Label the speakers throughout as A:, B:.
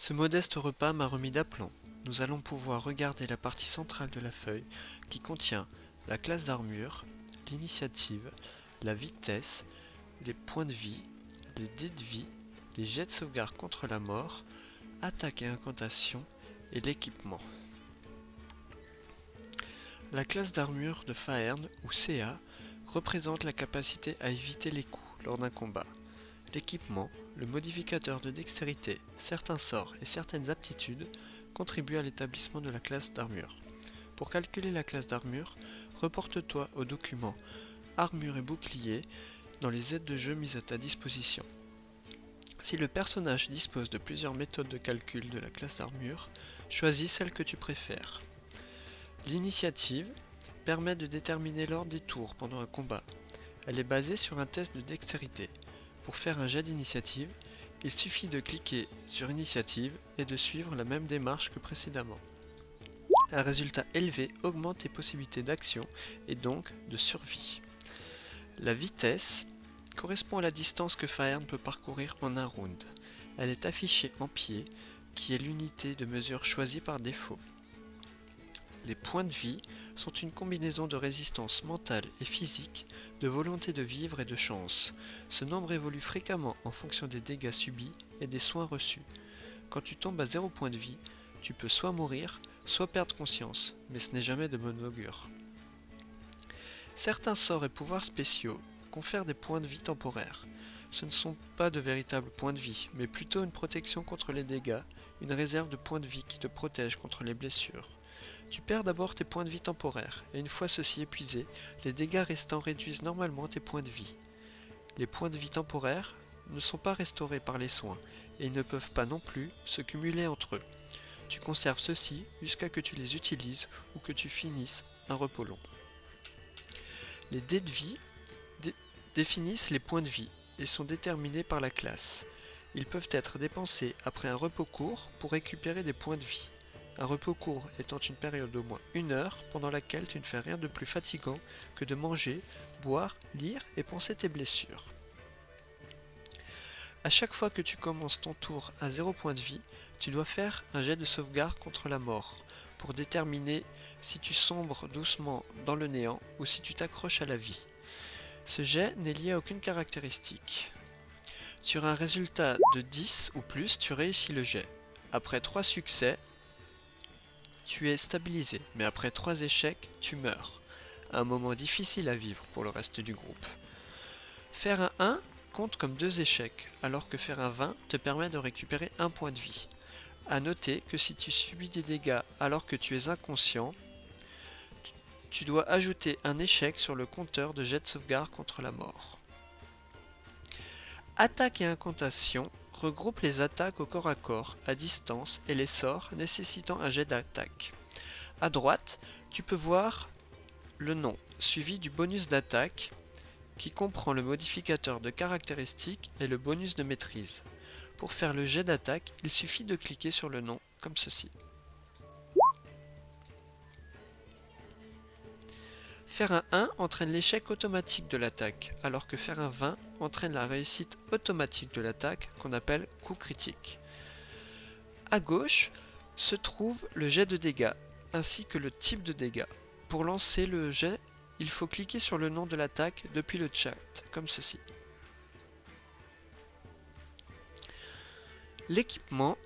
A: Ce modeste repas m'a remis d'aplomb. Nous allons pouvoir regarder la partie centrale de la feuille qui contient la classe d'armure, l'initiative, la vitesse, les points de vie, les dés de vie, les jets de sauvegarde contre la mort, attaque et incantation et l'équipement. La classe d'armure de Faern, ou CA, représente la capacité à éviter les coups lors d'un combat. L'équipement, le modificateur de dextérité, certains sorts et certaines aptitudes contribuent à l'établissement de la classe d'armure. Pour calculer la classe d'armure, reporte-toi au document Armure et bouclier dans les aides de jeu mises à ta disposition. Si le personnage dispose de plusieurs méthodes de calcul de la classe d'armure, choisis celle que tu préfères. L'initiative permet de déterminer l'ordre des tours pendant un combat. Elle est basée sur un test de dextérité. Pour faire un jet d'initiative, il suffit de cliquer sur Initiative et de suivre la même démarche que précédemment. Un résultat élevé augmente tes possibilités d'action et donc de survie. La vitesse correspond à la distance que Faern peut parcourir en un round. Elle est affichée en pieds, qui est l'unité de mesure choisie par défaut. Les points de vie sont une combinaison de résistance mentale et physique, de volonté de vivre et de chance. Ce nombre évolue fréquemment en fonction des dégâts subis et des soins reçus. Quand tu tombes à 0 point de vie, tu peux soit mourir, soit perdre conscience, mais ce n'est jamais de bon augure. Certains sorts et pouvoirs spéciaux confèrent des points de vie temporaires. Ce ne sont pas de véritables points de vie, mais plutôt une protection contre les dégâts, une réserve de points de vie qui te protège contre les blessures. Tu perds d'abord tes points de vie temporaires, et une fois ceux-ci épuisés, les dégâts restants réduisent normalement tes points de vie. Les points de vie temporaires ne sont pas restaurés par les soins, et ils ne peuvent pas non plus se cumuler entre eux. Tu conserves ceux-ci jusqu'à que tu les utilises ou que tu finisses un repos long. Les dés de vie définissent les points de vie et sont déterminés par la classe. Ils peuvent être dépensés après un repos court pour récupérer des points de vie. Un repos court étant une période d'au moins 1 heure pendant laquelle tu ne fais rien de plus fatigant que de manger, boire, lire et penser tes blessures. À chaque fois que tu commences ton tour à 0 point de vie, tu dois faire un jet de sauvegarde contre la mort pour déterminer si tu sombres doucement dans le néant ou si tu t'accroches à la vie. Ce jet n'est lié à aucune caractéristique. Sur un résultat de 10 ou plus, tu réussis le jet. Après 3 succès, tu es stabilisé, mais après 3 échecs, tu meurs. Un moment difficile à vivre pour le reste du groupe. Faire un 1 compte comme 2 échecs, alors que faire un 20 te permet de récupérer 1 point de vie. A noter que si tu subis des dégâts alors que tu es inconscient, tu dois ajouter un échec sur le compteur de jet de sauvegarde contre la mort. Attaque et incantation regroupe les attaques au corps à corps, à distance et les sorts nécessitant un jet d'attaque. À droite, tu peux voir le nom, suivi du bonus d'attaque, qui comprend le modificateur de caractéristique et le bonus de maîtrise. Pour faire le jet d'attaque, il suffit de cliquer sur le nom, comme ceci. Faire un 1 entraîne l'échec automatique de l'attaque, alors que faire un 20 entraîne la réussite automatique de l'attaque, qu'on appelle coup critique. À gauche se trouve le jet de dégâts, ainsi que le type de dégâts. Pour lancer le jet, il faut cliquer sur le nom de l'attaque depuis le chat, comme ceci. L'équipement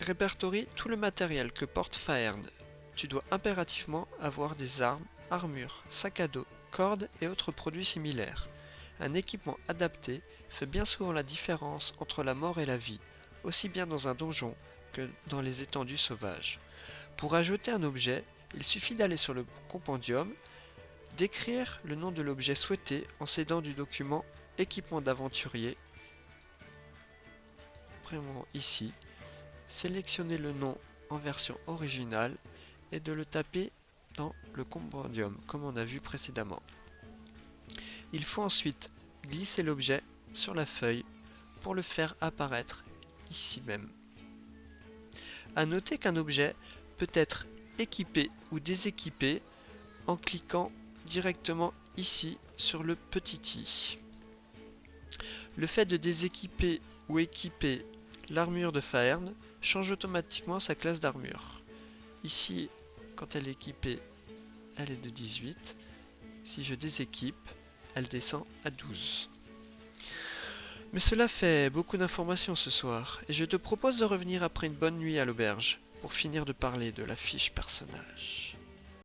A: répertorie tout le matériel que porte Faern. Tu dois impérativement avoir des armes, armures, sacs à dos, cordes et autres produits similaires. Un équipement adapté fait bien souvent la différence entre la mort et la vie, aussi bien dans un donjon que dans les étendues sauvages. Pour ajouter un objet, il suffit d'aller sur le compendium, d'écrire le nom de l'objet souhaité en s'aidant du document Équipement d'aventurier, vraiment ici, sélectionner le nom en version originale et de le taper dans le compendium comme on a vu précédemment. Il faut ensuite glisser l'objet sur la feuille pour le faire apparaître ici même. A noter qu'un objet peut être équipé ou déséquipé en cliquant directement ici sur le petit i. Le fait de déséquiper ou équiper L'armure de Faern change automatiquement sa classe d'armure. Ici, quand elle est équipée, elle est de 18. Si je déséquipe, elle descend à 12. Mais cela fait beaucoup d'informations ce soir, et je te propose de revenir après une bonne nuit à l'auberge, pour finir de parler de la fiche personnage.